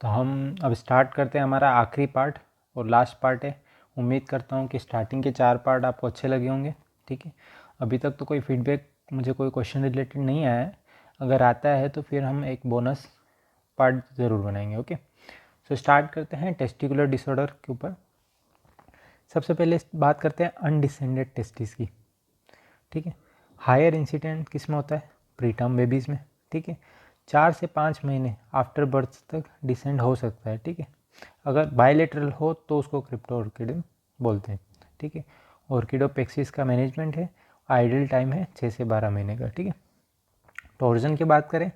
तो हम अब स्टार्ट करते हैं हमारा आखिरी पार्ट और लास्ट पार्ट है। उम्मीद करता हूँ कि स्टार्टिंग के 4 पार्ट आपको अच्छे लगे होंगे। ठीक है, अभी तक तो कोई फीडबैक मुझे कोई क्वेश्चन रिलेटेड नहीं आया है, अगर आता है तो फिर हम एक बोनस पार्ट ज़रूर बनाएंगे। ओके, सो स्टार्ट करते हैं टेस्टिकुलर डिसऑर्डर के ऊपर। सबसे पहले बात करते हैं अनडिसेंडेड टेस्टिस की। ठीक है, हायर इंसिडेंट किस में होता है? प्रीटर्म बेबीज़ में। ठीक है, 4 से 5 महीने आफ्टर बर्थ तक डिसेंड हो सकता है। ठीक है, अगर बायलेटरल हो तो उसको क्रिप्टो ऑर्किडियम बोलते हैं। ठीक है, ऑर्किडोपेक्सिस का मैनेजमेंट है, आइडल टाइम है 6 से 12 महीने का। ठीक है, टॉर्जन की बात करें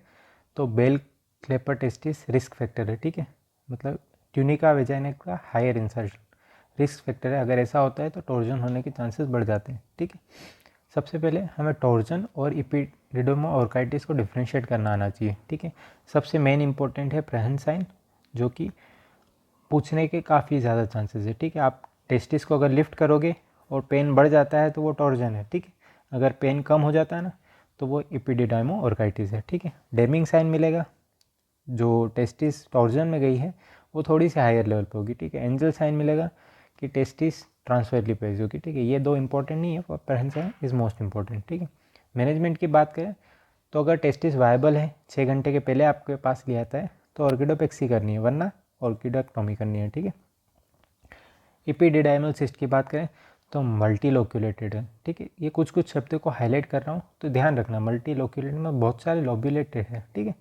तो बेल क्लेपर टेस्टिस रिस्क फैक्टर है। ठीक है, मतलब ट्यूनिका वेजाइना का हायर इंसर्शन रिस्क फैक्टर है, अगर ऐसा होता है तो टॉर्जन होने के चांसेस बढ़ जाते हैं। ठीक है, सबसे पहले हमें टॉर्जन और इपिडिडोमा ऑर्काइटिस को डिफ्रेंशिएट करना आना चाहिए। ठीक है, सबसे मेन इंपॉर्टेंट है प्रेहन साइन, जो कि पूछने के काफ़ी ज़्यादा चांसेस है। ठीक है, आप टेस्टिस को अगर लिफ्ट करोगे और पेन बढ़ जाता है तो वो टॉर्जन है। ठीक है, अगर पेन कम हो जाता है ना तो वो इपिडिडाइमो ऑर्काइटिस है। ठीक है, डेमिंग साइन मिलेगा, जो टेस्टिस टॉर्जन में गई है वो थोड़ी सी हायर लेवल पे होगी। ठीक है, एंजल साइन मिलेगा कि टेस्टिस ट्रांसफरली पेज होगी। ठीक है, ये दो इंपॉर्टेंट नहीं है, प्रेहन साइन इज़ मोस्ट इंपॉर्टेंट। ठीक है, मैनेजमेंट की बात करें तो अगर टेस्टिस वायबल है 6 घंटे के पहले आपके पास लिया आता है तो ऑर्किडोपेक्सी करनी है, वरना ऑर्किडोक्टोमी करनी है। ठीक है, इपिडिडाइमल सिस्ट की बात करें तो मल्टी लोक्यूलेटेड है। ठीक है, ये कुछ शब्दों को हाईलाइट कर रहा हूँ तो ध्यान रखना, मल्टी लोक्यूलेटेड में बहुत सारे लोब्यूलेटेड है। ठीक है,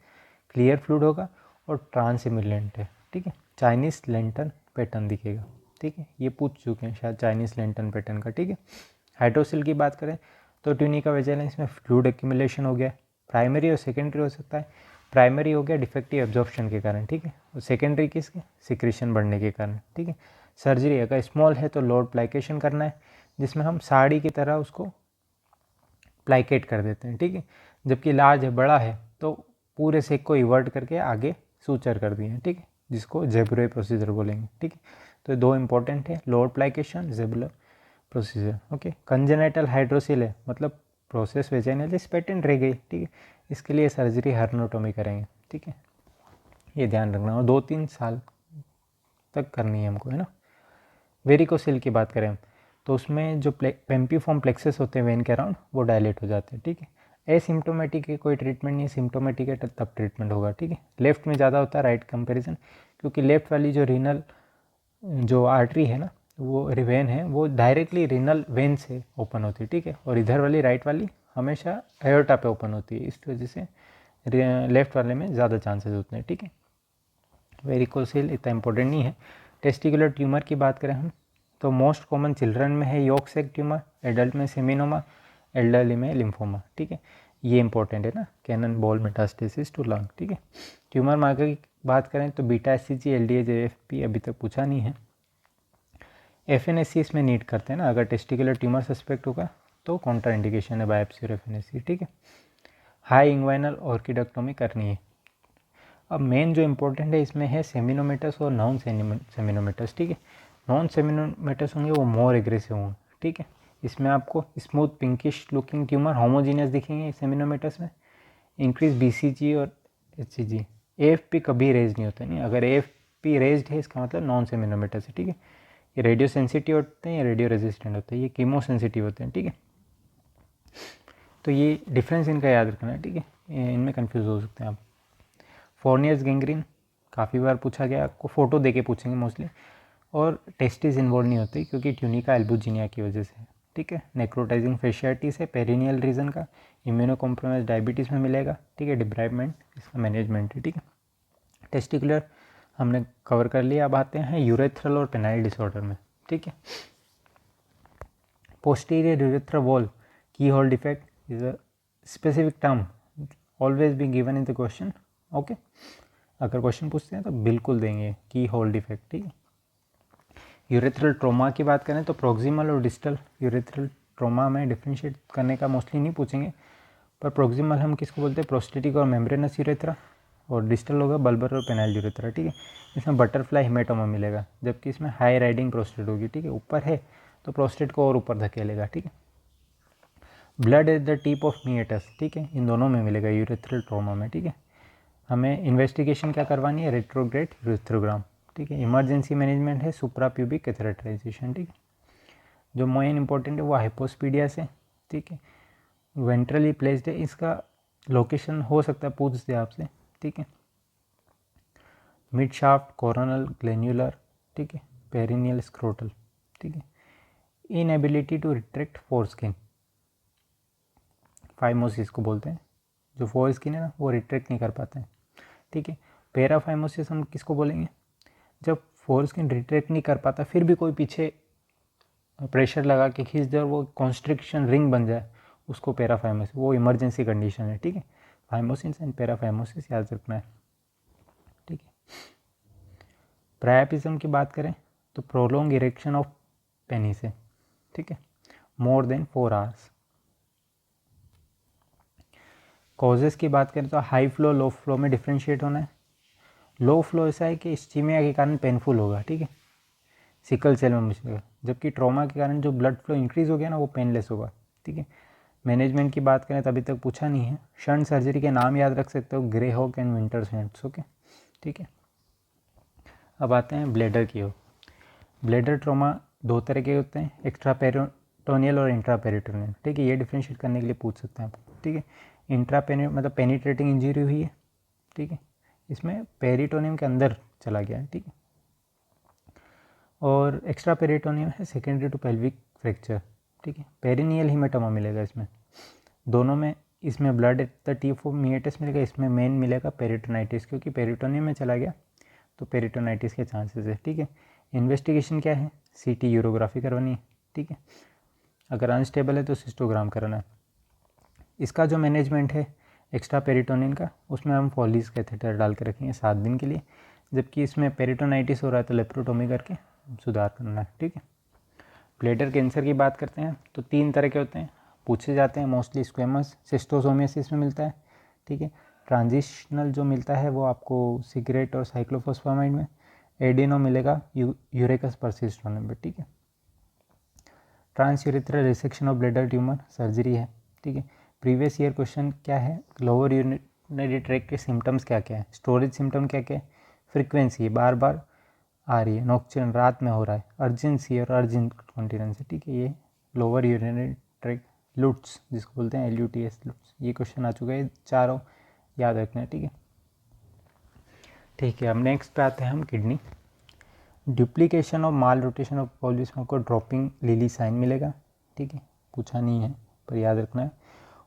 क्लियर फ्लूइड होगा और ट्रांसिमिलेंट है। ठीक है, चाइनीज लेंटन पैटर्न दिखेगा। ठीक है, ये पूछ चुके हैं शायद चाइनीज लेंटन पैटर्न का। ठीक है, हाइड्रोसिल की बात करें तो ट्यूनिका वेजाइना में फ्लूइड एक्यूमुलेशन हो गया, प्राइमरी और सेकेंडरी हो सकता है। प्राइमरी हो गया डिफेक्टिव एब्जॉर्प्शन के कारण। ठीक है, और सेकेंडरी किसके? सिक्रीशन बढ़ने के कारण। ठीक है, सर्जरी अगर स्मॉल है तो लोड प्लाइकेशन करना है, जिसमें हम साड़ी की तरह उसको प्लाइकेट कर देते हैं। ठीक है, जबकि लार्ज है, बड़ा है, तो पूरे सेक को इवर्ट करके आगे सूचर कर दिए। ठीक है, जिसको जेबुलर प्रोसीजर बोलेंगे। ठीक है, तो दो इंपॉर्टेंट है, Lord plication, Jaboulay procedure. Okay, congenital hydrocele है, मतलब प्रोसेस वेजाइनलिस पेटेंट रह गई। ठीक है, इसके लिए सर्जरी हर्नोटोमी करेंगे। ठीक है, ये ध्यान रखना, और 2-3 साल तक करनी है हमको, है ना। वेरिकोसिल की बात करें तो उसमें जो पेम्पीफॉर्म प्लेक्सेस होते हैं वेन के अराउंड वो डायलेट हो जाते हैं। ठीक है, एसिम्टोमेटिक है, कोई ट्रीटमेंट नहीं, सिम्टोमेटिक है तब ट्रीटमेंट होगा। ठीक है, लेफ्ट में ज़्यादा होता है राइट कंपैरिजन, क्योंकि लेफ्ट वाली जो रीनल जो आर्टरी है ना, वो वेन है, वो डायरेक्टली रीनल वेन से ओपन होती है। ठीक है, और इधर वाली राइट वाली हमेशा एयोर्टा पे ओपन होती है, इस वजह से लेफ्ट वाले में ज़्यादा चांसेस होते हैं। ठीक है, वेरिकोसिल इतना इंपॉर्टेंट नहीं है। टेस्टिकुलर ट्यूमर की बात करें हम तो मोस्ट कॉमन चिल्ड्रन में है यॉर्क सैक ट्यूमर, एडल्ट में सेमिनोमा, एल्डरली में लिम्फोमा। ठीक है, ये इंपॉर्टेंट है ना, cannon ball metastasis to lung. ठीक है, ट्यूमर मार्कर की बात करें तो बीटा एससीजी, एलडीए, जेएफपी अभी तक पूछा नहीं है। एफएनएससी इसमें नीड करते हैं ना, अगर टेस्टिकुलर ट्यूमर सस्पेक्ट होगा तो काउंटर इंडिकेशन है बायोप्सी और एफएनएससी। ठीक है, हाई इंग्वाइनल ऑर्किडोक्टोमी करनी है। अब मेन जो इम्पोर्टेंट है इसमें है सेमिनोमेटस और नॉन सेमिनोमेटस। ठीक है, नॉन सेमिनोमेटस होंगे वो मोर एग्रेसिव होंगे। ठीक है, इसमें आपको smooth pinkish looking tumour homogeneous दिखेंगे सेमिनोमेटस में, इंक्रीज बीसीजी और एचसीजी। एएफपी कभी रेज नहीं होता, नहीं, अगर एएफपी रेज्ड है इसका मतलब नॉन सेमिनोमेटस है। ठीक है, ये रेडियो सेंसिटिव होते हैं या रेडियो रेजिस्टेंट होते हैं, ये कीमो सेंसिटिव होते हैं। ठीक है, तो ये डिफरेंस इनका याद रखना है। ठीक है, इनमें कन्फ्यूज़ हो सकते हैं आप। फोर्नियस गैंग्रीन काफ़ी बार पूछा गया, आपको फ़ोटो देके पूछेंगे मोस्टली, और टेस्टिस इन्वॉल्व नहीं होती क्योंकि ट्यूनिका एल्बुजिनिया की वजह से। ठीक है, नेक्रोटाइजिंग फेशियाटिस है पेरिनियल रीजन का, इम्यूनो कॉम्प्रोमाइज डायबिटीज़ में मिलेगा। ठीक है, डिब्राइवमेंट इसका मैनेजमेंट है। ठीक है, टेस्टिकुलर हमने कवर कर लिया, अब आते हैं यूरेथ्रल और पेनाइल डिसऑर्डर में। ठीक है, पोस्टीरियर यूरेथ्रा वॉल की hole defect is a specific term always be given in the question. Okay, अगर क्वेश्चन पूछते हैं तो बिल्कुल देंगे की होल डिफेक्ट। ठीक है, यूरेथ्रल ट्रोमा की बात करें तो प्रोक्सिमल और डिस्टल यूरेथ्रल ट्रोमा में डिफ्रेंशिएट करने का मोस्टली नहीं पूछेंगे, पर प्रोक्सिमल हम किसको बोलते हैं? प्रोस्टेटिक और मेम्ब्रेनस यूरेथ्रा, और डिस्टल होगा बल्बर और पेनाइल यूरेथ्रा। ठीक है, इसमें बटरफ्लाई हिमेटोमा मिलेगा, जबकि इसमें हाई राइडिंग प्रोस्टेट होगी। ठीक है, ऊपर है तो प्रोस्टेट को और ऊपर धकेलेगा। ठीक है, blood at the tip of meatus. ठीक है, इन दोनों में मिलेगा यूरेथ्रल ट्रोमा में। ठीक है, हमें इन्वेस्टिगेशन क्या करवानी है, रेट्रोग्रेड यूरेथ्रोग्राम, ठीक है। इमरजेंसी मैनेजमेंट है सुप्राप्यूबिक कैथेटराइजेशन, ठीक है। जो मेन इंपॉर्टेंट है वो हाइपोस्पीडिया से, ठीक है, वेंट्रली प्लेस्ड है। इसका लोकेशन हो सकता है पूछ दे आपसे, ठीक है। मिड शाफ्ट, कोरोनल, ग्लेन्युलर, ठीक है, पेरिनियल, स्क्रोटल, ठीक है। Inability to retract foreskin, phimosis को बोलते हैं। जो फोरस्किन है ना वो रिट्रैक्ट नहीं कर पाते हैं, ठीक है। पैराफाइमोसिस हम किसको बोलेंगे, जब फोरस्किन रिट्रैक्ट नहीं कर पाता फिर भी कोई पीछे प्रेशर लगा के खींच दे और वो कॉन्स्ट्रिक्शन रिंग बन जाए, उसको पैराफाइमोसिस, वो इमरजेंसी कंडीशन है, ठीक है। फाइमोसिस एंड पैराफाइमोसिस याद रखना है, ठीक है। प्रायापिज्म की बात करें तो प्रोलोंग इरेक्शन ऑफ पेनिस है, ठीक है, मोर देन 4 आवर्स। कॉजेज़ की बात करें तो हाई फ्लो लो फ्लो में डिफ्रेंशिएट होना है। लो फ्लो ऐसा है कि इस्कीमिया के कारण पेनफुल होगा, ठीक है, सिकल सेल में मुझे, जबकि ट्रॉमा के कारण जो ब्लड फ्लो इंक्रीज हो गया ना वो पेनलेस होगा, ठीक है। मैनेजमेंट की बात करें तो अभी तक पूछा नहीं है। शंट सर्जरी के नाम याद रख सकते हो, Grayhack and Winter shunts, okay, ठीक है। अब आते हैं ब्लेडर की ओर। ब्लेडर ट्रॉमा 2 तरह के होते हैं, एक्स्ट्रा पेरिटोनियल और इंट्रा पेरिटोनियल, ठीक है। ये डिफ्रेंशिएट करने के लिए पूछ सकते हैं आपको, ठीक है। इंट्रा मतलब पेनिट्रेटिंग इंजरी हुई है, ठीक है, इसमें पेरिटोनियम के अंदर चला गया है, ठीक है। और एक्स्ट्रा पेरिटोनियम है सेकेंडरी टू पेल्विक फ्रैक्चर, ठीक है। पेरिनियल हीमेटोमा मिलेगा इसमें, दोनों में। इसमें blood at the tip of meatus मिलेगा, इसमें मेन मिलेगा पेरिटोनाइटिस, क्योंकि पेरिटोनियम में चला गया तो पेरिटोनाइटिस के चांसेस है, ठीक है। इन्वेस्टिगेशन क्या है, सीटी यूरोग्राफी करवानी है, ठीक है। अगर अनस्टेबल है तो सिस्टोग्राम कराना है। इसका जो मैनेजमेंट है एक्स्ट्रा पेरिटोनियन का, उसमें हम फॉलीज कैथेटर डाल के रखेंगे 7 दिन के लिए, जबकि इसमें पेरिटोनाइटिस हो रहा है तो लेप्रोटोमी करके सुधार करना है, ठीक है। ब्लैडर कैंसर की बात करते हैं तो 3 तरह के होते हैं, पूछे जाते हैं मोस्टली। स्क्वेमस सिस्टोसोमियासिस में मिलता है, ठीक है। ट्रांजिशनल जो मिलता है वो आपको सिगरेट और साइक्लोफॉस्फामाइड में। एडिनो मिलेगा यूरेकस परसिस्टोन में, ठीक है। Transurethral resection of bladder tumour surgery है, ठीक है। प्रीवियस ईयर क्वेश्चन क्या है, लोअर यूरिनरी ट्रैक्ट के सिम्टम्स क्या क्या है, स्टोरेज सिम्टम क्या क्या है, फ्रीक्वेंसी बार बार आ रही है, नॉक्चर्न रात में हो रहा है, अर्जेंसी और अर्जेंट कॉन्टिनेंस है, ठीक है। ये लोअर यूरिनरी ट्रैक्ट लुट्स जिसको बोलते हैं LUTS लुट्स, ये क्वेश्चन आ चुका है, चारों याद रखना है, ठीक है। ठीक है, अब नेक्स्ट पे आते हैं हम किडनी। डुप्लीकेशन और माल रोटेशन ऑफ पॉलिस में आपको ड्रॉपिंग लिली साइन मिलेगा, ठीक है, पूछा नहीं है पर याद रखना है।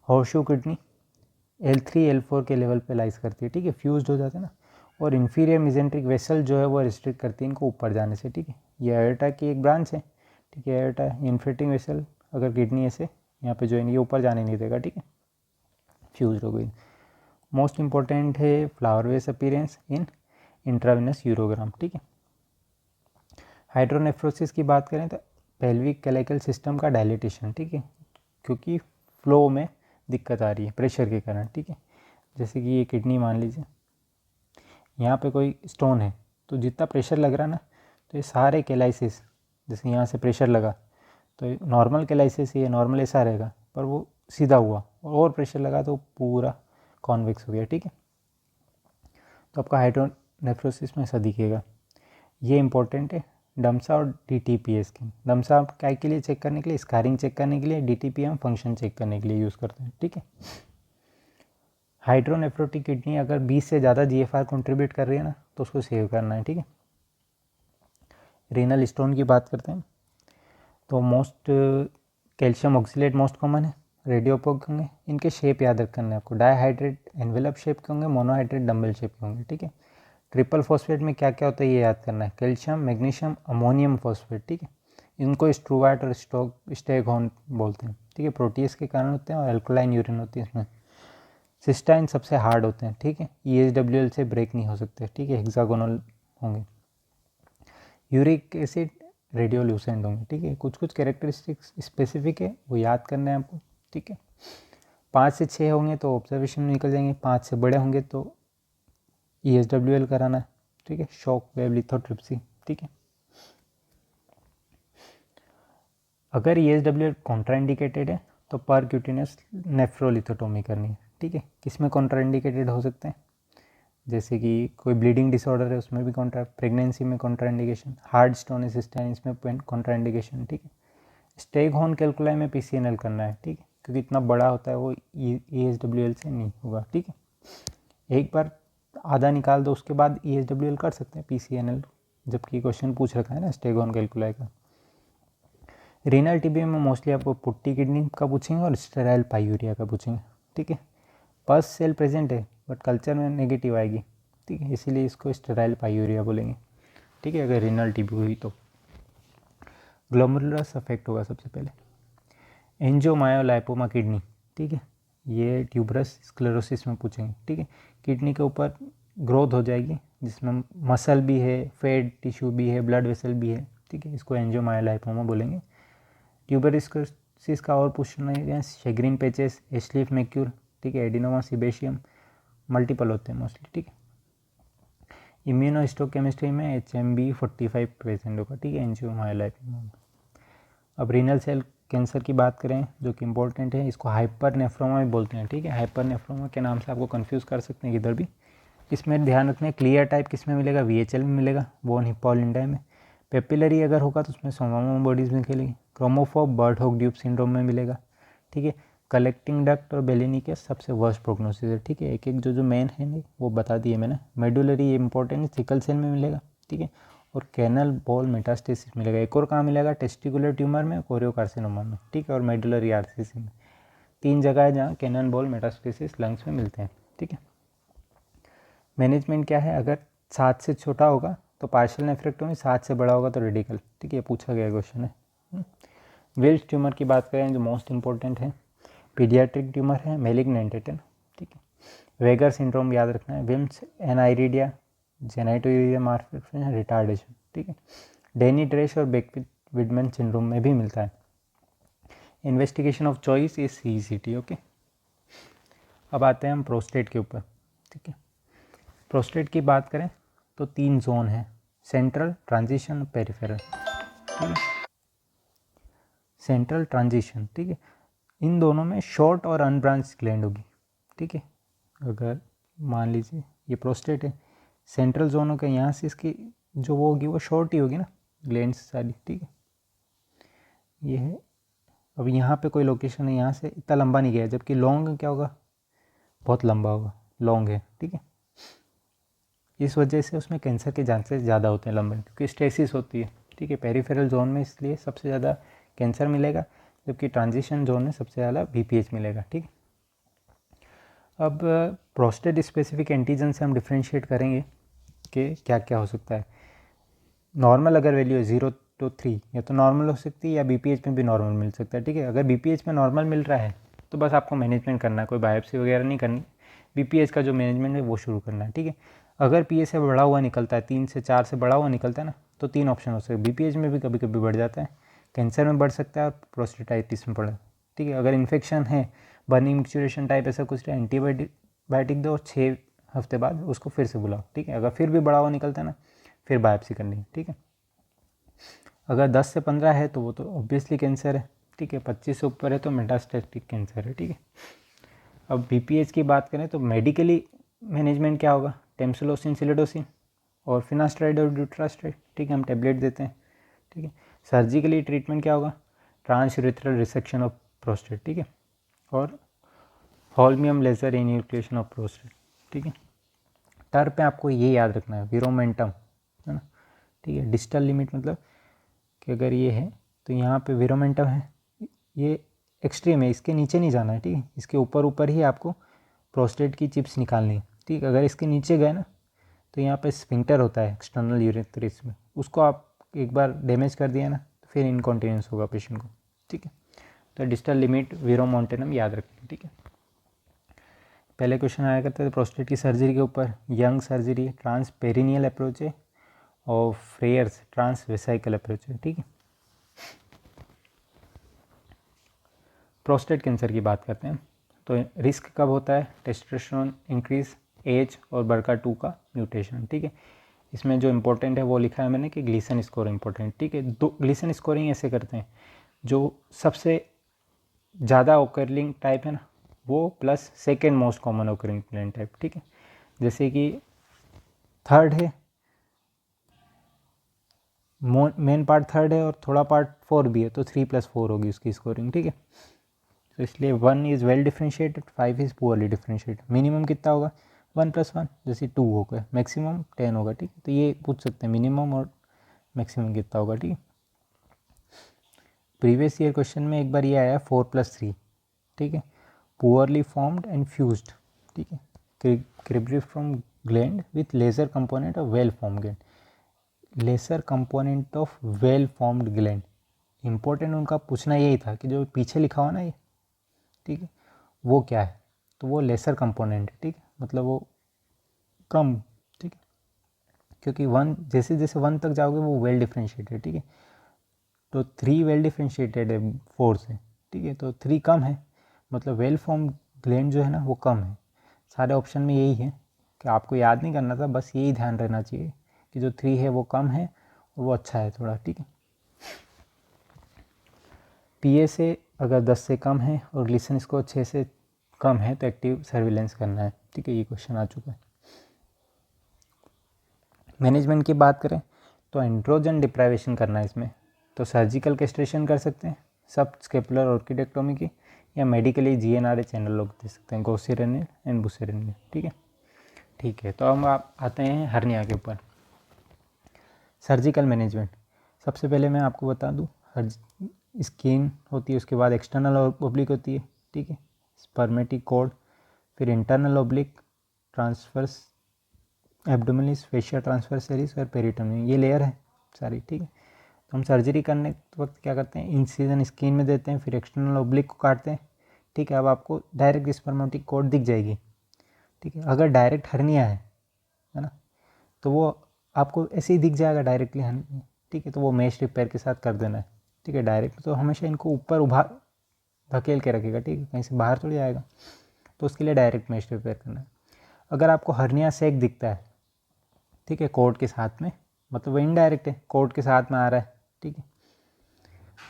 हॉर्शू किडनी L3 L4 के लेवल पे लाइज करती है, ठीक है, फ्यूज्ड हो जाते हैं ना। और इन्फीरियर मिजेंट्रिक वेसल जो है वो रिस्ट्रिक्ट करती है इनको ऊपर जाने से, ठीक है। ये एयरटा की एक ब्रांच है, ठीक है, एयरटा इन्फिल्ट्रिंग वेसल, अगर किडनी ऐसे यहाँ पे जो है ये ऊपर जाने नहीं देगा, ठीक है, फ्यूज हो गई। मोस्ट इंपॉर्टेंट है फ्लावर वेस अपीयरेंस इन इंट्रावेनस यूरोग्राम, ठीक है। हाइड्रोनेफ्रोसिस की बात करें तो पेल्विक कैलेकल सिस्टम का डायलिटेशन, ठीक है, क्योंकि फ्लो में दिक्कत आ रही है प्रेशर के कारण, ठीक है। जैसे कि ये किडनी मान लीजिए, यहाँ पे कोई स्टोन है तो जितना प्रेशर लग रहा है ना, तो ये सारे कैलाइसिस, जैसे यहाँ से प्रेशर लगा तो नॉर्मल कैलाइसिस ये नॉर्मल ऐसा रहेगा, पर वो सीधा हुआ और प्रेशर लगा तो पूरा कॉन्वेक्स हो गया, ठीक है। तो आपका हाइड्रोनेफ्रोसिस में ऐसा दिखेगा। ये इंपॉर्टेंट है। डमसा और DTPA स्कैन, डमसा क्या के लिए चेक करने के लिए, स्कारिंग चेक करने के लिए, DTPA हम फंक्शन चेक करने के लिए यूज़ करते हैं, ठीक है। हाइड्रोनेफ्रोटिक किडनी अगर 20 से ज़्यादा GFR कंट्रीब्यूट कर रही है ना तो उसको सेव करना है, ठीक है। रीनल स्टोन की बात करते हैं तो most calcium oxalate most common है, रेडियोपोग होंगे, इनके शेप याद रखना है आपको, डाईहाइड्रेट एनवेलप शेप के होंगे, मोनोहाइड्रेट डम्बल शेप के होंगे, ठीक है। ट्रिपल फॉस्फेट में क्या क्या होता है ये याद करना है, कैल्शियम मैग्नीशियम अमोनियम फॉस्फेट, ठीक है। इनको स्ट्रूवाट और स्टेगहॉर्न बोलते हैं, ठीक है। प्रोटीज के कारण होते हैं और अल्कलाइन यूरिन होती है इसमें। सिस्टाइन सबसे हार्ड होते हैं, ठीक है, EHWL से ब्रेक नहीं हो सकते, ठीक है, हेक्सागोनल होंगे। यूरिक एसिड रेडियोल्यूसेंट होंगे, ठीक है। कुछ कुछ कैरेक्टरिस्टिक्स स्पेसिफिक है वो याद करना है आपको, ठीक है। 5 से 6 होंगे तो ऑब्जर्वेशन में निकल जाएंगे, 5 से बड़े होंगे तो EHWL कराना है, ठीक है, शॉक वेव लिथोट्रिप्सी, ठीक है। अगर EHWL कॉन्ट्राइंडिकेटेड है तो परक्यूटिनस नेफ्रोलिथोटोमी करनी है, ठीक है। किस में कॉन्ट्राइंडिकेटेड हो सकते हैं, जैसे कि कोई ब्लीडिंग डिसऑर्डर है उसमें भी प्रेगनेंसी में कॉन्ट्राइंडिकेशन, हार्ड स्टोनिस स्टेनिस में कॉन्ट्राइंडिकेशन, ठीक है। स्टेग हॉर्न कैलकुलाई में PCNL करना है, ठीक है, क्योंकि इतना बड़ा होता है वो ESWL से नहीं होगा, ठीक है। एक बार आधा निकाल दो उसके बाद ESWL कर सकते हैं PCNL, जबकि क्वेश्चन पूछ रखा है ना स्टेग हॉर्न कैलकुलाई का। रीनल TB में मोस्टली आपको पुट्टी किडनी का पूछेंगे और स्टेराइल पायूरिया का पूछेंगे, ठीक है। पस सेल प्रेजेंट है बट कल्चर में नेगेटिव आएगी, ठीक है, इसीलिए इसको स्टेराइल पायूरिया बोलेंगे, ठीक है, अगर रीनल TB हुई तो। ग्लोमेरुलस अफेक्ट होगा सबसे पहले। एंजियोमायोलाइपोमा किडनी, ठीक है, ये ट्यूबरस स्क्लेरोसिस में पूछेंगे, ठीक है। किडनी के ऊपर ग्रोथ हो जाएगी जिसमें मसल भी है, फैट टिश्यू भी है, ब्लड वेसल भी है, ठीक है, इसको एंजियोमायोलाइपोमा बोलेंगे। ट्यूबरस्क्लेरोसिस का और पूछना है शेग्रीन पेचेस, एस्लीफ मैक्यूर, ठीक है, एडिनोमा सीबेशियम, मल्टीपल होते हैं मोस्टली, ठीक है। इम्यूनोहिस्टोकेमिस्ट्री में HMB45 प्रेजेंट होगा, ठीक है, एंजियोमायोलाइपोमा में। अब रीनल सेल कैंसर की बात करें जो कि इंपॉर्टेंट है, इसको हाइपर नेफ्रोमा भी बोलते हैं, ठीक है। हाइपर नेफ्रोमा के नाम से आपको कंफ्यूज कर सकते हैं इधर भी। इसमें ध्यान रखना है क्लियर टाइप किस में मिलेगा, VHL में मिलेगा, बोन हिप्पोलिंडाई में। पेपिलरी अगर होगा तो उसमें सोमामा बॉडीज में खेलेगी। Chromophobe Birt Hogg Dube syndrome में मिलेगा, ठीक है। कलेक्टिंग डक्ट और बेलिनी के सबसे वर्स्ट प्रोग्नोसिस है, ठीक है, एक एक जो मेन है नहीं वो बता दिए मैंने। मेडुलरी इंपॉर्टेंट सिकल सेल में मिलेगा, ठीक है, और कैनल बॉल मेटास्टेसिस मिलेगा। एक और कहाँ मिलेगा, टेस्टिकुलर ट्यूमर में, कोरियोकार्सिनोमा में, ठीक है, और मेडुलरी आरसीसी में। 3 जगह है जहाँ कैनल बॉल मेटास्टेसिस लंग्स में मिलते हैं, ठीक है। मैनेजमेंट क्या है, अगर 7 से छोटा होगा तो पार्शियल नेफ्रेक्टोमी, 7 से बड़ा होगा तो रेडिकल, ठीक है, पूछा गया क्वेश्चन है। विल्स ट्यूमर की बात करें जो मोस्ट इंपॉर्टेंट है, पीडियाट्रिक ट्यूमर है, मेलिग्नेंट है, ठीक है। वेगर सिंड्रोम याद रखना है, विम्स एनाइरिडिया, जेनाइटोयूरिया मार्फर रिटार्डेशन, ठीक है। डेनी ड्रेश और बेकविडमैन सिंड्रोम में भी मिलता है। Investigation of choice is CECT, okay. अब आते हैं हम प्रोस्टेट के ऊपर, ठीक है। प्रोस्टेट की बात करें तो 3 जोन है, सेंट्रल, ट्रांजिशन, पेरिफेरल, ठीक है। सेंट्रल, ट्रांजिशन, ठीक है, इन दोनों में शॉर्ट और अनब्रांच ग्लैंड होगी, ठीक है। अगर मान लीजिए ये प्रोस्टेट है, सेंट्रल जोन होगा, यहाँ से इसकी जो वो होगी वो शॉर्ट ही होगी ना ग्लैंड्स सारी, ठीक है, ये है। अब यहाँ पे कोई लोकेशन है, यहाँ से इतना लंबा नहीं गया, जबकि लॉन्ग क्या होगा, बहुत लंबा होगा, लॉन्ग है, ठीक है। इस वजह से उसमें कैंसर के चांसेस ज़्यादा होते हैं लंबे, क्योंकि स्टेसिस होती है, ठीक है। पेरिफेरल जोन में इसलिए सबसे ज़्यादा कैंसर मिलेगा, जबकि ट्रांजिशन जोन में सबसे ज़्यादा BPH मिलेगा, ठीक है। अब प्रोस्टेट स्पेसिफिक एंटीजन से हम डिफ्रेंशिएट करेंगे कि क्या क्या हो सकता है। नॉर्मल अगर वैल्यू है 0 to 3, या तो नॉर्मल हो सकती है या BPH में भी नॉर्मल मिल सकता है, ठीक है। अगर BPH में नॉर्मल मिल रहा है तो बस आपको मैनेजमेंट करना है, कोई बायोप्सी वगैरह नहीं करनी, BPH का जो मैनेजमेंट है वो शुरू करना है, ठीक है। अगर PA से बड़ा हुआ निकलता है, 3 से 4 से बड़ा हुआ निकलता है ना, तो 3 ऑप्शन हो सकते हैं। BPH में भी कभी कभी बढ़ जाता है, कैंसर में बढ़ सकता है और प्रोस्टेटाइटिस में बढ़ा, ठीक है। अगर इन्फेक्शन है, बर्निंग मिक्सचुरेशन टाइप ऐसा कुछ है, एंटीबायोटिक दो, 6 हफ्ते बाद उसको फिर से बुलाओ, ठीक है। अगर फिर भी बड़ा हुआ निकलता है ना, फिर बायोप्सी करनी है, ठीक है। अगर 10 से 15 है तो वो तो ऑब्वियसली कैंसर है, ठीक है। 25 से ऊपर है तो मेटास्टेटिक कैंसर है, ठीक है। अब BPH की बात करें तो मेडिकली मैनेजमेंट क्या होगा, टेम्सुलोसिन, सिलिडोसिन और फिनास्ट्राइड और ड्यूट्रास्ट्राइड, ठीक है, हम टेबलेट देते हैं, ठीक है। सर्जिकली ट्रीटमेंट क्या होगा, ट्रांसयूरेथ्रल रिसेक्शन ऑफ प्रोस्टेट, ठीक है, और holmium laser enucleation of prostate, ठीक है। टर पे आपको ये याद रखना है, विरोमेंटम, है ना, ठीक है। डिस्टल लिमिट मतलब कि अगर ये है तो यहाँ पे विरोमेंटम है, ये एक्सट्रीम है, इसके नीचे नहीं जाना है, ठीक है, इसके ऊपर ऊपर ही आपको प्रोस्टेट की चिप्स निकालनी है, ठीक है। अगर इसके नीचे गए ना तो यहाँ पे स्फिंक्टर होता है एक्सटर्नल यूरेथ्रिस में, उसको आप एक बार डैमेज कर दिया ना तो फिर इनकॉन्टिनेंस होगा पेशेंट को, ठीक है। तो डिस्टल लिमिट विरोमोंटेनम याद रखें, ठीक है। पहले क्वेश्चन आया करते थे प्रोस्टेट की सर्जरी के ऊपर, Young surgery transperineal approach है और फ्रेयर्स ट्रांस वेसाइकल अप्रोच है, ठीक है। प्रोस्टेट कैंसर की बात करते हैं तो रिस्क कब होता है, टेस्टोस्टेरोन इंक्रीज, एज और BRCA2 का म्यूटेशन, ठीक है। इसमें जो इंपॉर्टेंट है वो लिखा है मैंने कि ग्लीसन स्कोर इंपॉर्टेंट, ठीक है। दो ग्लीसन स्कोरिंग ऐसे करते हैं, जो सबसे ज़्यादा ओकरिंग टाइप है ना वो plus second most common occurring plain type, ठीक है। जैसे कि थर्ड है, मेन पार्ट थर्ड है और थोड़ा पार्ट 4 भी है, तो 3+4 होगी उसकी स्कोरिंग, ठीक है। तो इसलिए 1 is well differentiated, 5 is poorly differentiated. Minimum कितना होगा 1+1, जैसे 2 होगा, मैक्सिमम 10 होगा, ठीक है। तो ये पूछ सकते हैं मिनिमम और मैक्सिमम कितना होगा, ठीक है। प्रीवियस ईयर क्वेश्चन में एक बार ये आया 4+3, ठीक है। पुअरली फॉर्म्ड एंड फ्यूज्ड, ठीक है। Cribriform gland with lesser component of well form gland, lesser component of well formed gland. Important उनका पूछना यही था कि जो पीछे लिखा हुआ ना ये, ठीक है, वो क्या है, तो वो लेसर कंपोनेंट है, ठीक है, मतलब वो कम, ठीक है, क्योंकि 1 जैसे जैसे 1 तक जाओगे वो वेल डिफ्रेंशिएटेड, ठीक है। तो 3 वेल डिफ्रेंशिएटेड है 4 से, ठीक है, तो 3 कम है, मतलब वेल फॉर्म ग्लैंड जो है ना वो कम है। सारे ऑप्शन में यही है कि आपको याद नहीं करना था, बस यही ध्यान रहना चाहिए कि जो 3 है वो कम है और वो अच्छा है थोड़ा, ठीक है। PSA अगर 10 से कम है और ग्लिसन स्कोर 6 से कम है तो एक्टिव सर्विलेंस करना है, ठीक है। ये क्वेश्चन आ चुका है। मैनेजमेंट की बात करें तो एंड्रोजन डिप्राइवेशन करना है इसमें, तो सर्जिकल कैस्ट्रेशन कर सकते हैं, सब स्केपुलर ऑर्किडेक्टोमी की, या मेडिकली GnRH चैनल लोग दे सकते हैं, गोसेरेनिल एंड बुसेरेनिल, ठीक है। ठीक है, तो हम आप आते हैं हर्निया के ऊपर। सर्जिकल मैनेजमेंट, सबसे पहले मैं आपको बता दूं, स्किन होती है, उसके बाद एक्सटर्नल ओब्लिक होती है, ठीक है, स्पर्मेटिक कॉर्ड, फिर इंटरनल ओब्लिक, ट्रांसफर्स एब्डोमिनलिस, फेशिया ट्रांसवर्सरिस और पेरिटोनियम, ये लेयर है सारी, ठीक है। तो हम सर्जरी करने के वक्त क्या करते हैं, इंसिजन स्किन में देते हैं, फिर एक्सटर्नल ओब्लिक को काटते हैं, ठीक है। अब आपको डायरेक्ट स्पर्मेटिक कॉर्ड दिख जाएगी, ठीक है। अगर डायरेक्ट हर्निया है ना, तो वो आपको ऐसे ही दिख जाएगा डायरेक्टली हर्निया, ठीक है, तो वो मेश रिपेयर के साथ कर देना है, ठीक है। डायरेक्ट तो हमेशा इनको ऊपर धकेल के रखेगा, ठीक है, कहीं से बाहर थोड़ी आएगा, तो उसके लिए डायरेक्ट मेश रिपेयर करना है। अगर आपको हर्निया सेक दिखता है, ठीक है, कोर्ड के साथ में, मतलब वो इनडायरेक्ट है, कोर्ड के साथ में आ रहा है, ठीक है,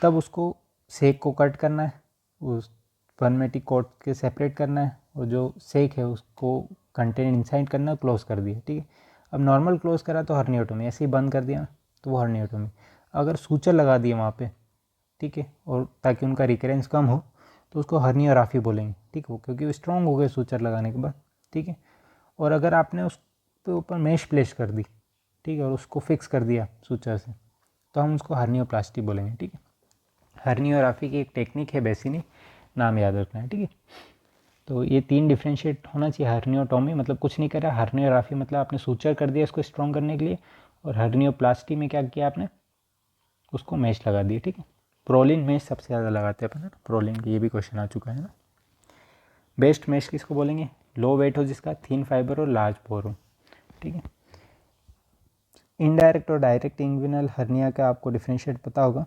तब उसको सेक को कट करना है, उस स्पर्मेटिक कोर्ड के सेपरेट करना है, और जो सेक है उसको कंटेन इंसाइड करना, क्लोज कर दिया, ठीक है। अब नॉर्मल क्लोज करा तो हर्नियोटोमी, ऐसे ही बंद कर दिया तो वो हर्नियोटोमी। अगर सूचर लगा दिए वहाँ पे, ठीक है, और ताकि उनका रिकरेंस कम हो, तो उसको हर्नियोग्राफी बोलेंगे, ठीक है, क्योंकि वो स्ट्रॉन्ग हो गए सूचर लगाने के बाद, ठीक है। और अगर आपने उस पे ऊपर मेश प्लेस कर दी, ठीक है, और उसको फिक्स कर दिया सूचर से, तो हम उसको हर्नियोप्लास्टी बोलेंगे, ठीक है। हर्नियोग्राफी की एक टेक्निक है बेसिनी, नाम याद रखना है, ठीक है। तो ये 3 डिफ्रेंशिएट होना चाहिए। हर्नियोटोमी मतलब कुछ नहीं करा, हर्नियोग्राफी मतलब आपने सूचर कर दिया इसको स्ट्रॉन्ग करने के लिए, और हर्नियोप्लास्टी में क्या किया आपने, उसको मेश लगा दिया, ठीक है। प्रोलिन मेश सबसे ज़्यादा लगाते हैं अपन, प्रोलिन की, ये भी क्वेश्चन आ चुका है ना। बेस्ट मेश किसको बोलेंगे, लो वेट हो जिसका, थिन फाइबर और लार्ज पोर हो, ठीक है। इनडायरेक्ट और डायरेक्ट इंग्विनल हर्निया का आपको डिफरेंशिएट पता होगा।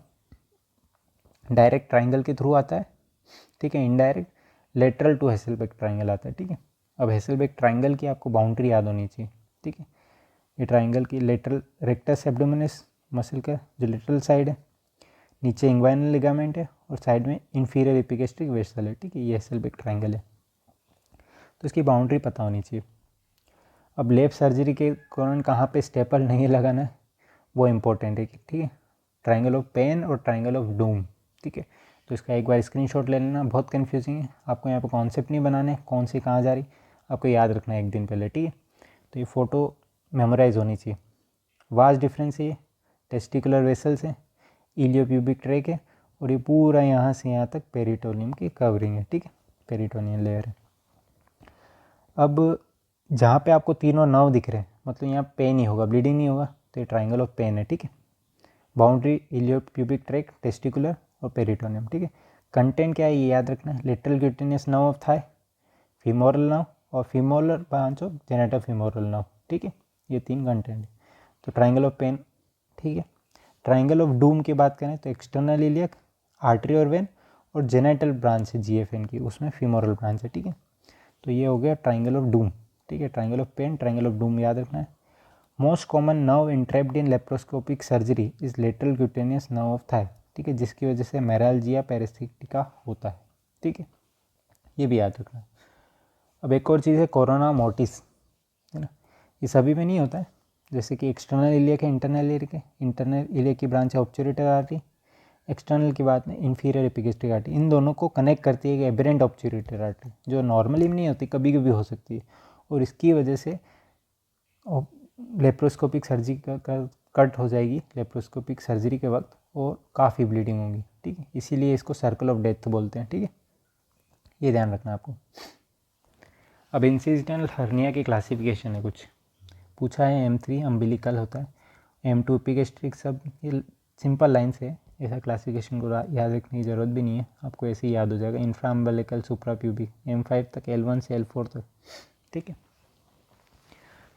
डायरेक्ट ट्राइंगल के थ्रू आता है, ठीक है, इनडायरेक्ट लेटरल टू हेसलबेक ट्राइंगल आता है, ठीक है। अब हेसलबेक ट्राइंगल की आपको बाउंड्री याद होनी चाहिए, ठीक है। ये ट्राइंगल की लेटरल रेक्टस एब्डोमिनस मसल का जो लेटरल साइड है, नीचे इंग्वाइनल लिगामेंट है और साइड में इंफीरियर एपिगेस्ट्रिक वेसल है, ठीक है, ये हेसलबेक ट्राइंगल है, तो इसकी बाउंड्री पता होनी चाहिए। अब लेफ्ट सर्जरी के दौरान कहाँ पे स्टेपल नहीं लगाना है वो इम्पोर्टेंट है, ठीक है। ट्राइंगल ऑफ पेन और ट्राइंगल ऑफ डूम, ठीक है। तो इसका एक बार स्क्रीनशॉट ले लेना, बहुत कन्फ्यूजिंग है, आपको यहाँ पे कॉन्सेप्ट नहीं बनाने, कौन सी कहाँ जा रही, आपको याद रखना है एक दिन पहले, ठीक है। तो ये फ़ोटो मेमोराइज होनी चाहिए। वास्ट डिफरेंस है, टेस्टिकुलर वेसल्स है, इलियोप्यूबिक ट्रैक है, और ये पूरा यहाँ से यहाँ तक पेरिटोनियम की कवरिंग है, ठीक है, पेरिटोनियम लेयर है। अब जहाँ पे आपको तीनों नर्व दिख रहे हैं, मतलब यहाँ पेन नहीं होगा, ब्लीडिंग नहीं होगा, तो ये ट्राइंगल ऑफ पेन है, ठीक है। बाउंड्री इलियोप्यूबिक ट्रैक, टेस्टिकुलर और पेरिटोनियम, ठीक है। कंटेंट क्या है ये याद रखना है, lateral cutaneous nerve of thigh, femoral nerve और femoral branch of genital femoral nerve, ठीक है, ये 3 कंटेंट है। तो ट्राइंगल ऑफ पेन, ठीक है। ट्राइंगल ऑफ डूम की बात करें तो एक्सटर्नल इलियक, आर्टरी और वेन, और जेनेटल ब्रांच है GFN की, उसमें फीमोरल ब्रांच है, ठीक है। तो ये हो गया ट्राइंगल ऑफ डूम, ठीक है। Triangle of pain, triangle of doom याद रखना है। Most common nerve entrapped in laparoscopic surgery is lateral cutaneous nerve of thigh, ठीक है, जिसकी वजह से मैरालजिया पेरिस्थेटिका होता है, ठीक है, ये भी याद रखना है। अब एक और चीज़ है कोरोना मोटिस, है ना, ये सभी में नहीं होता है, जैसे कि एक्सटर्नल इलियक है, इंटरनल इलियक है। इंटरनल इलियक की ब्रांच है ऑब्चुरेटर आर्टरी, एक्सटर्नल की बात में इंफीरियर एपिगेस्ट्रिक आर्टरी। इन दोनों को कनेक्ट करती है एक एबरेंट ऑब्चुरेटर आर्टरी, जो नॉर्मली नहीं होती, कभी कभी हो सकती है, और इसकी वजह से लेप्रोस्कोपिक सर्जरी का कट हो जाएगी लेप्रोस्कोपिक सर्जरी के वक्त, और काफ़ी ब्लीडिंग होगी, ठीक है। इसीलिए इसको सर्कल ऑफ डेथ बोलते हैं, ठीक है, ये ध्यान रखना आपको। अब इंसिडेंटल हर्निया की क्लासिफिकेशन है, कुछ पूछा है। M3 अम्बिलिकल होता है, M2 एपिगेस्ट्रिक, सब ये सिंपल लाइन से ऐसा क्लासिफिकेशन को याद रखने की ज़रूरत भी नहीं है, आपको ऐसे ही याद हो जाएगा। इंफ्रा अम्बिलिकल, सुप्रा प्यूबिक, M5 तक, L1 से L4 तक, ठीक है।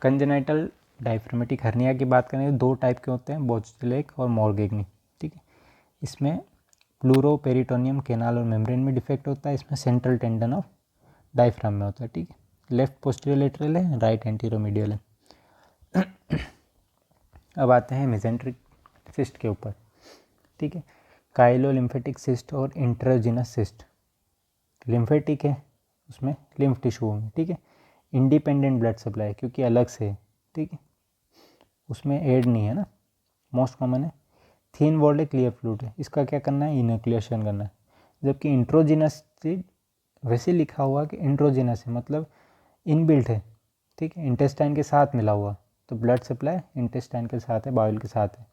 कंजेनाइटल डायफ्रामेटिक हर्निया की बात करें तो 2 टाइप के होते हैं, बोचलेक और मॉर्गेग्नी, ठीक है। इसमें प्लूरोपेरिटोनियम कैनाल और मेम्ब्रेन में डिफेक्ट होता है, इसमें सेंट्रल टेंडन ऑफ डायफ्राम में होता है, ठीक है। लेफ्ट पोस्टीरियर लेटरल है, राइट एंटीरोमीडियल है। अब आते हैं मेसेंट्रिक सिस्ट के ऊपर, ठीक है। काइलो लिम्फेटिक सिस्ट और इंट्राजिनस सिस्ट। लिम्फेटिक है, उसमें लिम्फ टिश्यू में, ठीक है। इंडिपेंडेंट ब्लड सप्लाई, क्योंकि अलग से है, ठीक है, उसमें एड नहीं है ना, मोस्ट कॉमन है। थिन वॉल्ड है, क्लियर फ्लूइड है, इसका क्या करना है, इनोकुलेशन करना है। जबकि इंट्रोजिनस वैसे लिखा हुआ कि इंट्रोजिनस है, मतलब इनबिल्ट है, ठीक है, इंटेस्टाइन के साथ मिला हुआ, तो ब्लड सप्लाई इंटेस्टाइन के साथ है, बाउल के साथ है।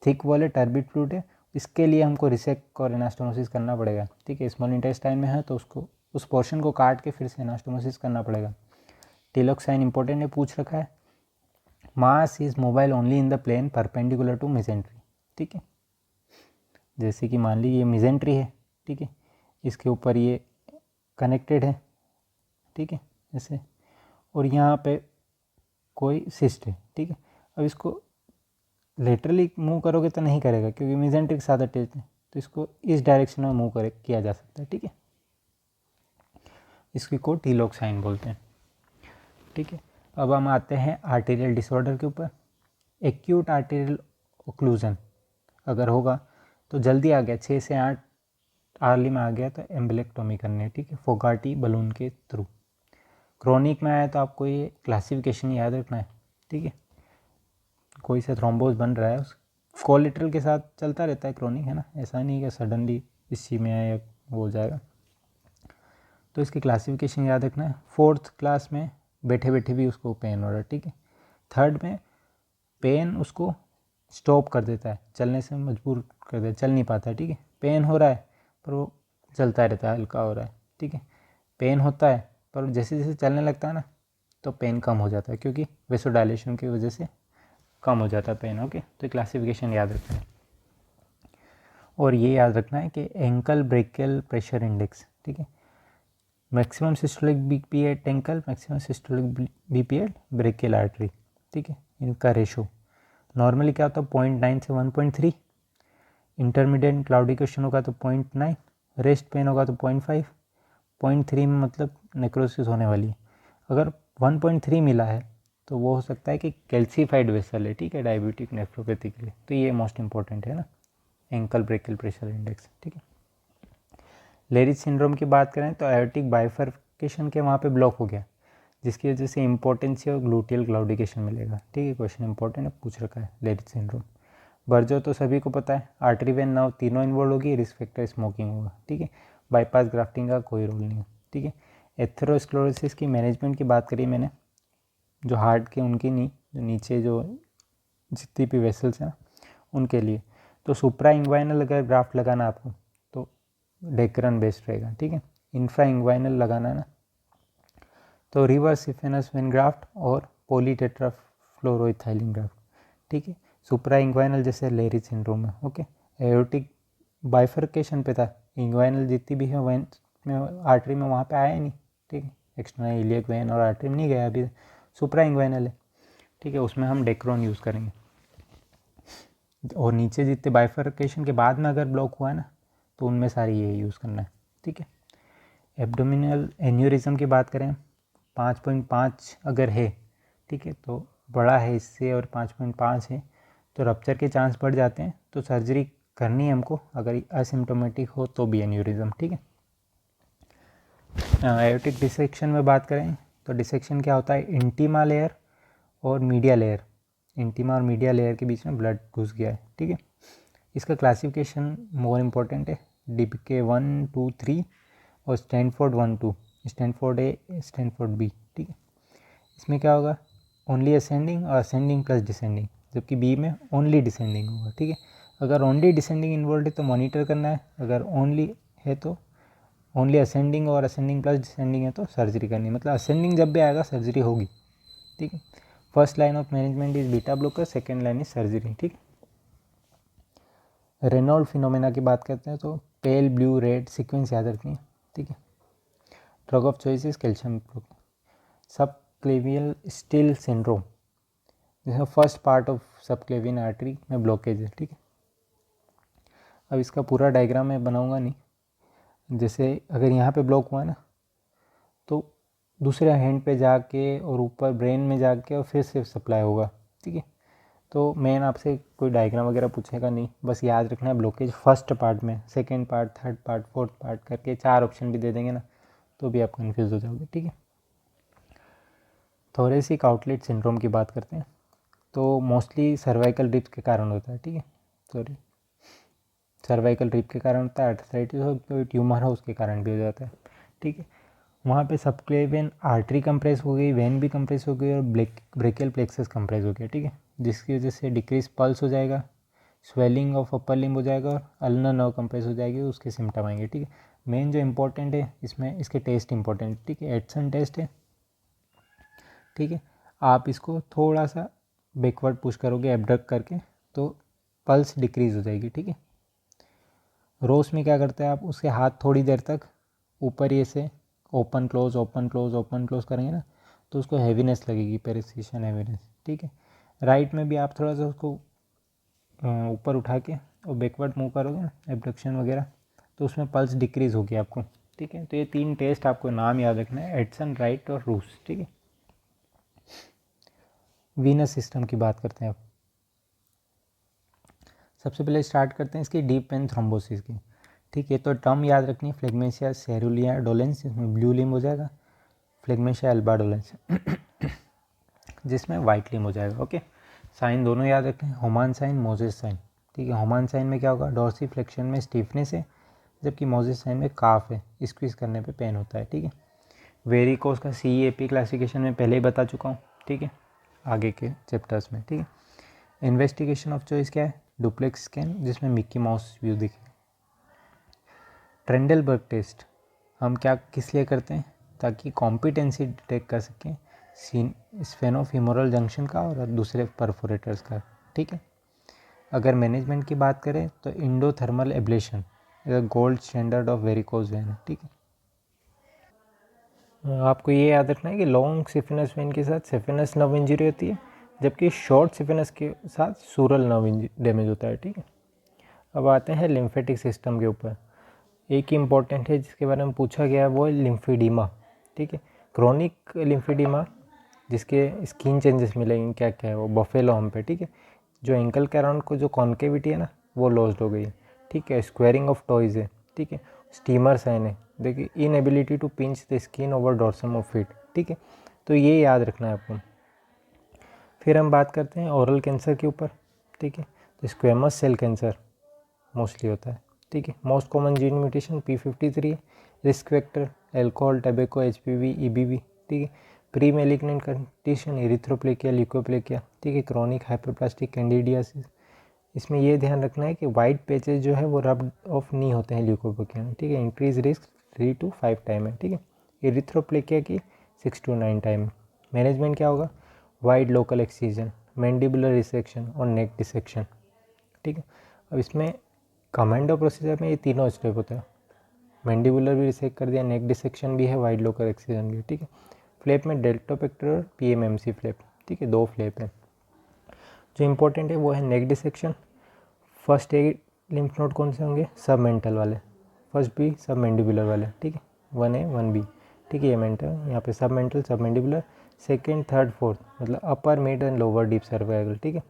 थिक वॉल है, टर्बिड फ्लूइड है, इसके लिए हमको रिसेक और एनास्टोमोसिस करना पड़ेगा, ठीक है। स्मॉल इंटेस्टाइन में है तो उसको उस पोर्शन को काट के फिर से एनास्टोमोसिस करना पड़ेगा। टिलोक्साइन इंपॉर्टेंट है, पूछ रखा है। Mass is mobile only in the plane perpendicular to mesentery, ठीक है। जैसे कि मान लीजिए ये मेसेंट्री है, ठीक है, इसके ऊपर ये कनेक्टेड है, ठीक है, ऐसे, और यहाँ पे कोई सिस्ट है, ठीक है। अब इसको लेटरली मूव करोगे तो नहीं करेगा, क्योंकि मेसेंट्री के साथ अटैच है, तो इसको इस डायरेक्शन में मूव किया जा सकता है, ठीक है। इसकी को टिलोक्साइन बोलते हैं, ठीक है। अब हम आते हैं आर्टेरियल डिसऑर्डर के ऊपर। एक्यूट आर्टेरियल ओक्लूजन अगर होगा तो जल्दी आ गया, 6 से 8 आर्ली में आ गया तो एम्बुलेक्टोमी करनी है, ठीक है, फोगाटी बलून के थ्रू। क्रोनिक में आया तो आपको ये क्लासिफिकेशन याद रखना है, ठीक है। कोई सा थ्रोम्बोज बन रहा है, उस कोलेट्रल के साथ चलता रहता है क्रोनिक, है ना, ऐसा नहीं कि सडनली इसी में आया वो हो जाएगा, तो इसकी क्लासिफिकेशन याद रखना है। 4th क्लास में बैठे बैठे भी उसको पेन हो रहा है, ठीक है। 3rd में पेन उसको स्टॉप कर देता है, चलने से मजबूर कर देता है, चल नहीं पाता है, ठीक है। पेन हो रहा है पर वो चलता रहता है, हल्का हो रहा है, ठीक है। पेन होता है पर जैसे जैसे चलने लगता है ना तो पेन कम हो जाता है, क्योंकि वेसोडाइलेशन की वजह से कम हो जाता है पेन, ओके। तो क्लासिफिकेशन याद रखना है। और ये याद रखना है कि एंकल ब्रेकियल प्रेशर इंडेक्स, ठीक है, maximum systolic BP at ankle, maximum systolic BP at brachial artery, ठीक है, इनका रेशो नॉर्मली क्या होता है 0.9 से 1.3, इंटरमीडिएट क्लाउडिकेशन होगा तो 0.9, रेस्ट पेन होगा तो 0.5, 0.3 में मतलब नेक्रोसिस होने वाली है। अगर 1.3 मिला है तो वो हो सकता है कि कैल्सीफाइड वेसल है, ठीक है, डायबिटिक नेफ्रोपैथी के लिए, तो ये मोस्ट इंपॉर्टेंट है ना, एंकल ब्रेकियल प्रेशर इंडेक्स, ठीक है। लेरिच सिंड्रोम की बात करें तो एयोर्टिक बाइफर्केशन के वहाँ पे ब्लॉक हो गया, जिसकी वजह से इम्पोर्टेंसी और ग्लूटियल क्लाउडिकेशन मिलेगा, ठीक है, क्वेश्चन इंपॉर्टेंट है, पूछ रखा है लेरिच सिंड्रोम। बर्जो तो सभी को पता है, आर्टरी वेन नर्व तीनों इन्वॉल्व होगी, रिस्क फैक्टर स्मोकिंग होगा, ठीक है। बाईपास ग्राफ्टिंग का कोई रोल नहीं है, ठीक है। एथेरोस्क्लेरोसिस की मैनेजमेंट की बात करी मैंने, जो हार्ट के उनकी नहीं, जो नीचे जो जितनी भी वेसल्स हैं उनके लिए, तो सुप्रा इंग्वाइनल अगर ग्राफ्ट लगाना आपको तो डेकरन बेस्ड रहेगा, ठीक है। इंफ्रा इंग्वाइनल लगाना है ना तो रिवर्स सिफेनस वेन ग्राफ्ट और पॉलीटेट्राफ्लोरोइथाइलिन ग्राफ्ट, ठीक है। सुप्रा इंग्वाइनल जैसे लेरी सिंड्रोम है, ओके। एयोर्टिक बाइफर्केशन पे था, इंग्वाइनल जितनी भी है वेन में आर्टरी में वहाँ पे आया ही नहीं, ठीक है, एक्सटर्नल इलियक वेन और आर्टरी में नहीं गया, अभी सुप्रा इंग्वाइनल है, ठीक है, उसमें हम डेक्रोन यूज़ करेंगे। और नीचे जितने बाइफर्केशन के बाद में अगर ब्लॉक हुआ है ना तो उनमें सारी ये यूज़ करना है, ठीक है। एब्डोमिनल एन्यूरिज्म की बात करें 5.5 अगर है, ठीक है, तो बड़ा है इससे और 5.5 है तो रप्चर के चांस बढ़ जाते हैं, तो सर्जरी करनी है हमको अगर असिम्टोमेटिक हो तो भी एन्यूरिज्म, ठीक है। एयोर्टिक डिसेक्शन में बात करें तो डिसेक्शन क्या होता है, इंटीमा लेयर और मीडिया लेयर इंटीमा और मीडिया लेयर के बीच में ब्लड घुस गया है, ठीक है। इसका क्लासिफिकेशन मोर इम्पोर्टेंट है, DPK 1, 2, 3 और स्टैनफोर्ड 1, 2, स्टैनफोर्ड ए, स्टैनफोर्ड बी, ठीक है। इसमें क्या होगा, ओनली असेंडिंग और असेंडिंग प्लस डिसेंडिंग, जबकि बी में ओनली डिसेंडिंग होगा, ठीक है। अगर ओनली डिसेंडिंग इन्वॉल्व है तो मॉनिटर करना है, अगर ओनली है तो ओनली असेंडिंग और असेंडिंग प्लस डिसेंडिंग है तो सर्जरी करनी है। मतलब असेंडिंग जब भी आएगा सर्जरी होगी, ठीक है। First line of management is beta blocker, second line is surgery, ठीक है। रेनॉल्ड फिनोमेना की बात करते हैं तो पेल, ब्लू, रेड सीक्वेंस याद रखनी है, ठीक है। Drug of choice is calcium blocker. सब क्लेवियल स्टिल सिंड्रोम, जिसमें फर्स्ट पार्ट ऑफ सब क्लेवियन आर्टरी में ब्लॉकेज है, ठीक है। अब इसका पूरा डायग्राम मैं बनाऊंगा नहीं, जैसे अगर यहाँ पे ब्लॉक हुआ ना तो दूसरे हैंड पे जाके और ऊपर ब्रेन में जाके और फिर से सप्लाई होगा, ठीक है। तो मेन आपसे कोई डायग्राम वगैरह पूछेगा नहीं, बस याद रखना है ब्लॉकेज फर्स्ट पार्ट में, second part, third part, fourth part करके 4 ऑप्शन भी दे देंगे ना तो भी आप कन्फ्यूज़ हो जाओगे, ठीक है। थोरेसिक आउटलेट सिंड्रोम की बात करते हैं तो मोस्टली सर्वाइकल रिप्स के कारण होता है, ठीक है। सर्वाइकल रिप के कारण होता है, आर्थराइटिस हो, कोई ट्यूमर हो उसके कारण भी हो जाता है, ठीक है। वहाँ पे सबक्लेवियन आर्टरी कंप्रेस हो गई, वेन भी कंप्रेस हो गई और ब्रेकियल प्लेक्सस कंप्रेस हो गया, ठीक है। जिसकी वजह से डिक्रीज पल्स हो जाएगा, स्वेलिंग ऑफ अपर लिम्ब हो जाएगा और अल्नर नर्व कंप्रेस हो जाएगी, उसके सिम्टम आएंगे, ठीक है। मेन जो इंपॉर्टेंट है इसमें इसके टेस्ट इंपॉर्टेंट, ठीक है। एडसन टेस्ट है, ठीक है। आप इसको थोड़ा सा बैकवर्ड पुश करोगे एब्डक्ट करके तो पल्स डिक्रीज हो जाएगी, ठीक है। रोस में क्या करते हैं आप, उसके हाथ थोड़ी देर तक ऊपर ये से open close open close open close करेंगे ना तो उसको हैवीनेस लगेगी, पेरिसिशन हैवीनेस, ठीक है। राइट में भी आप थोड़ा सा उसको ऊपर उठा के और बैकवर्ड मूव करोगे ना, एब्डक्शन वगैरह, तो उसमें पल्स डिक्रीज होगी आपको, ठीक है। तो ये 3 टेस्ट आपको नाम याद रखना है, एडसन, राइट और रूस, ठीक है। वीनस सिस्टम की बात करते हैं अब। सबसे पहले स्टार्ट करते हैं इसकी डीप वेन थ्रोम्बोसिस की, ठीक है। तो टर्म याद रखनी है, फ्लेगमेशिया सेरुलिया डोलेंस, इसमें ब्लू लिम्ब हो जाएगा, फ्लेगमेशिया एल्बा डोलेंस जिसमें वाइट लिम्ब हो जाएगा, ओके। साइन दोनों याद रखें, होमान साइन, मोजेस साइन, ठीक है। होमान साइन में क्या होगा, डॉर्सी फ्लेक्शन में स्टीफनेस है, जबकि मोजेस साइन में काफ है, स्क्वीज करने पे पेन होता है, ठीक है। वेरिकोस का CEAP क्लासिफिकेशन में पहले ही बता चुका हूँ, ठीक है, आगे के चैप्टर्स में, ठीक है। इन्वेस्टिगेशन ऑफ चॉइस क्या है, डुप्लेक्स स्कैन, जिसमें मिक्की माउस व्यू दिखे। ट्रेंडलबर्ग टेस्ट हम क्या किस लिए करते हैं, ताकि कॉम्पिटेंसी डिटेक्ट कर सकें स्फेनोफिमोरल जंक्शन का और दूसरे परफोरेटर्स का, ठीक है। अगर मैनेजमेंट की बात करें तो endothermal ablation gold standard of varicose vein, ठीक है। आपको ये याद रखना है कि लॉन्ग सिफिनस वेन के साथ सिफिनस नर्व इंजरी होती है, जबकि शॉर्ट सिफिनस के साथ सूरल नर्व डैमेज होता है, ठीक है। अब आते हैं लिम्फेटिक सिस्टम के ऊपर। एक ही इम्पॉर्टेंट है जिसके बारे में पूछा गया है वो है लिम्फीडीमा, ठीक है। क्रोनिक लिम्फीडीमा जिसके स्किन चेंजेस मिलेंगे, क्या क्या है वो, बफेलो हम पे, ठीक है। जो एंकल के अराउंड को जो कॉन्केविटी है ना वो लॉस्ट हो गई है, ठीक है। स्क्वेयरिंग ऑफ टॉयज है, ठीक है। स्टीमर साइन है, देखिए inability to pinch the skin over dorsum of feet, ठीक है। तो ये याद रखना है आपको। फिर हम बात करते हैं ओरल कैंसर के ऊपर, ठीक है। तो स्क्वेमस सेल कैंसर मोस्टली होता है, ठीक है। Most common gene mutation P53 है। Risk factor alcohol, tobacco, HPV, EBV, ठीक है। प्री मेलिग्नेंट कंडीशन इरिथ्रोप्लेकिया, ल्यूकोप्लेकिया, ठीक है। क्रॉनिक हाइपरप्लास्टिक कैंडिडियासिस, इसमें ये ध्यान रखना है कि वाइट पैचेज जो है वो रब ऑफ नहीं होते हैं ल्यूकोप्लेकिया में, ठीक है। इंक्रीज रिस्क 3 to 5 टाइम है, ठीक है। इरिथ्रोप्लेकिया की 6 to 9 टाइम। मैनेजमेंट क्या होगा, wide local excision, mandibular resection और नेक डिसेक्शन, ठीक है। अब इसमें कमांडो प्रोसीजर में ये तीनों स्टेप होता है, मैंडिबुलर भी रिसेक्ट कर दिया, नेक डिसेक्शन भी है, वाइड लोकल एक्सीजन भी है, ठीक है। फ्लैप में डेल्टोपेक्टर और PMMC फ्लैप, ठीक है, 2 फ्लैप है। जो इंपॉर्टेंट है वो है नेक dissection. First A lymph node कौन से होंगे, सब मेंटल वाले, फर्स्ट बी सब मैंडिबुलर वाले, ठीक है, 1A 1B, ठीक है। ये मेंटल, यहाँ पे सब मेंटल सब मैंडिबुलर, सेकेंड थर्ड फोर्थ मतलब upper mid and lower deep cervical, ठीक है।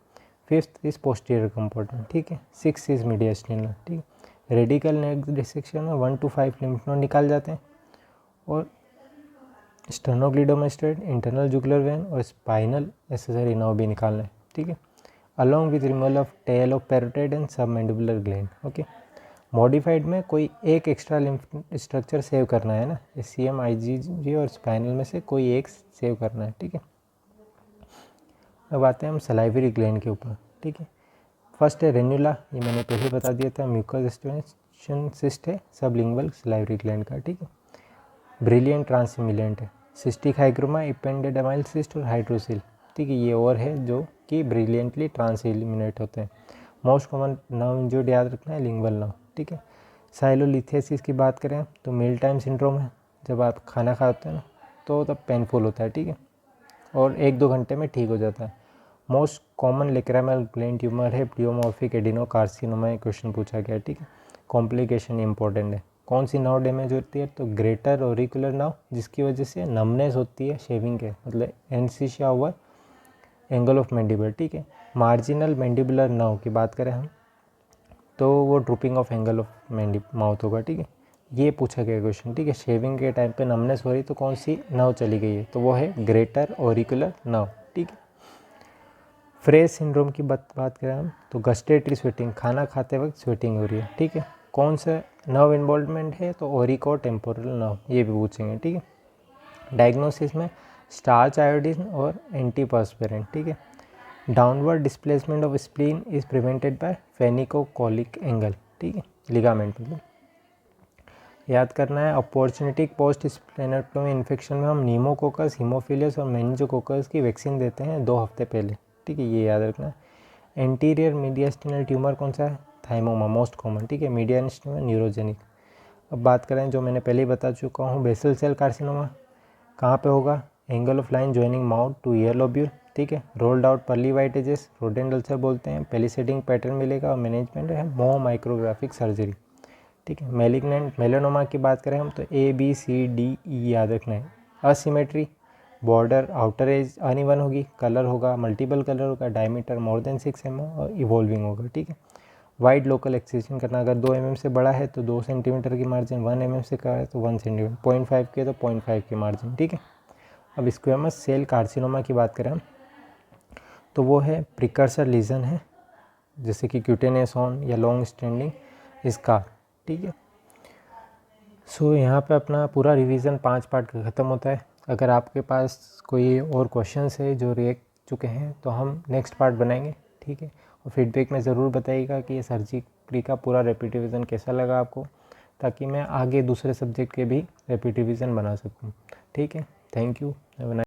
फिफ्थ इज पोस्टीरियर कंपोर्टेंट, ठीक है। सिक्स इज मीडियस्टिनल, ठीक है। रेडिकल नेक डिसेक्शन में 1 to 5 लिम्फ नोड निकाल जाते हैं और स्टर्नोग्लिडोमास्टोइड, इंटरनल जुगुलर वेन और स्पाइनल एसेसरी नर्व भी निकालना है, ठीक है, along with removal of tail of parotid and submandibular gland. Okay, modified में कोई एक एक्स्ट्रा लिम्फ स्ट्रक्चर सेव करना है ना, सीएम, आईजीजी और स्पाइनल में से कोई एक सेव करना है। ठीक है, अब आते हैं हम सलाइवरी ग्लैंड के ऊपर। ठीक है, फर्स्ट है रेन्युला, ये मैंने पहले बता दिया था, म्यूकस एक्सटेंशन सिस्ट है सबलिंगुअल सलाइवरी ग्लैंड का। ठीक है, ब्रिलियंट ट्रांसिमिलेंट है, सिस्टिक हाइग्रोमा, इपेंडेडामाइल सिस्ट और हाइड्रोसिल। ठीक है, ये और है जो कि ब्रिलियंटली ट्रांसिमिलेट होते हैं। मोस्ट कॉमन नर्व इंजर्ड याद रखना है, लिंगुअल नर्व। ठीक है, साइलोलिथेसिस की बात करें तो मील टाइम सिंड्रोम है, जब आप खाना खाते हैं ना तो तब पेनफुल होता है। ठीक है, और 1-2 घंटे में ठीक हो जाता है। मोस्ट कॉमन लेक्रामल ग्लैंड ट्यूमर है प्लियोमॉर्फिक एडिनोकार्सिनोमा, ये क्वेश्चन पूछा गया। ठीक है, कॉम्प्लिकेशन इंपॉर्टेंट है। कौन सी नर्व डैमेज होती है, तो ग्रेटर ऑरिकुलर नर्व, जिसकी वजह से नमनेस होती है शेविंग के, मतलब एनसीशिया ओवर एंगल ऑफ मैंडिबल। ठीक है, मार्जिनल मैंडिबुलर नर्व की बात करें हम तो वो drooping of angle of mouth होगा। ठीक है, ये पूछा गया क्वेश्चन। ठीक है, शेविंग के टाइम पे नमनेस हो रही तो कौन सी नर्व चली गई है, तो वो है ग्रेटर ऑरिकुलर नर्व। ठीक है, फ्रेज सिंड्रोम की बात करें हम तो गस्टेटरी स्वेटिंग, खाना खाते वक्त स्वेटिंग हो रही है। ठीक है, कौन सा नर्व इन्वॉल्वमेंट है, तो ओरिको टेम्पोरल नर्व, ये भी पूछेंगे। ठीक है, डायग्नोसिस में स्टार्च आयोडीन और एंटीपर्स्पिरेंट। ठीक है, downward displacement of spleen is prevented by phrenicocolic angle. ठीक है, लिगामेंट मतलब याद करना है। अपॉर्चुनिटिक पोस्ट स्प्लेनेक्टोमी इन्फेक्शन में हम नीमोकोकस, हीमोफिलियस और मेनिंजोकोकस की वैक्सीन देते हैं 2 हफ्ते पहले। ठीक है, ये याद रखना है। एंटीरियर मीडियास्टिनल ट्यूमर कौन सा है, थाइमोमा, मोस्ट कॉमन। ठीक है, मीडियास्टिनल न्यूरोजेनिक। अब बात करें जो मैंने पहले ही बता चुका हूँ, बेसल सेल कार्सिनोमा कहाँ पे होगा, angle of line joining mouth to ear lobule. ठीक है, rolled out pearly white edges, rodent ulcer बोलते हैं, पेलिसेडिंग पैटर्न मिलेगा और मैनेजमेंट है मोह माइक्रोग्राफिक सर्जरी। ठीक है, मैलिग्नेंट मेलानोमा की बात करें हम तो ABCDE याद रखना है। Asymmetry, border outer as uneven होगी, कलर होगा मल्टीपल कलर होगा, डायमीटर मोर देन 6 mm और इवॉल्विंग होगा। ठीक है, वाइड लोकल एक्सटेंशन करना, अगर 2 mm से बड़ा है तो 2 सेंटीमीटर की मार्जिन, 1 mm से कम है तो 1 सेंटीमीटर, 0.5 के तो 0.5 की मार्जिन। ठीक है, अब स्क्वेमस सेल कार्सिनोमा की बात करें हम तो वो है प्रिकर्सर लीजन है, जैसे कि क्यूटेनियस हॉर्न या लॉन्ग स्टैंडिंग इसका। ठीक है, सो यहाँ पे अपना पूरा रिवीजन 5 पार्ट का ख़त्म होता है। अगर आपके पास कोई और क्वेश्चंस है जो रह चुके हैं तो हम नेक्स्ट पार्ट बनाएंगे। ठीक है, और फीडबैक में ज़रूर बताइएगा कि ये सर्जिकली का पूरा रैपिड रिवीजन कैसा लगा आपको, ताकि मैं आगे दूसरे सब्जेक्ट के भी रैपिड रिवीजन बना सकूँ। ठीक है, थैंक यू।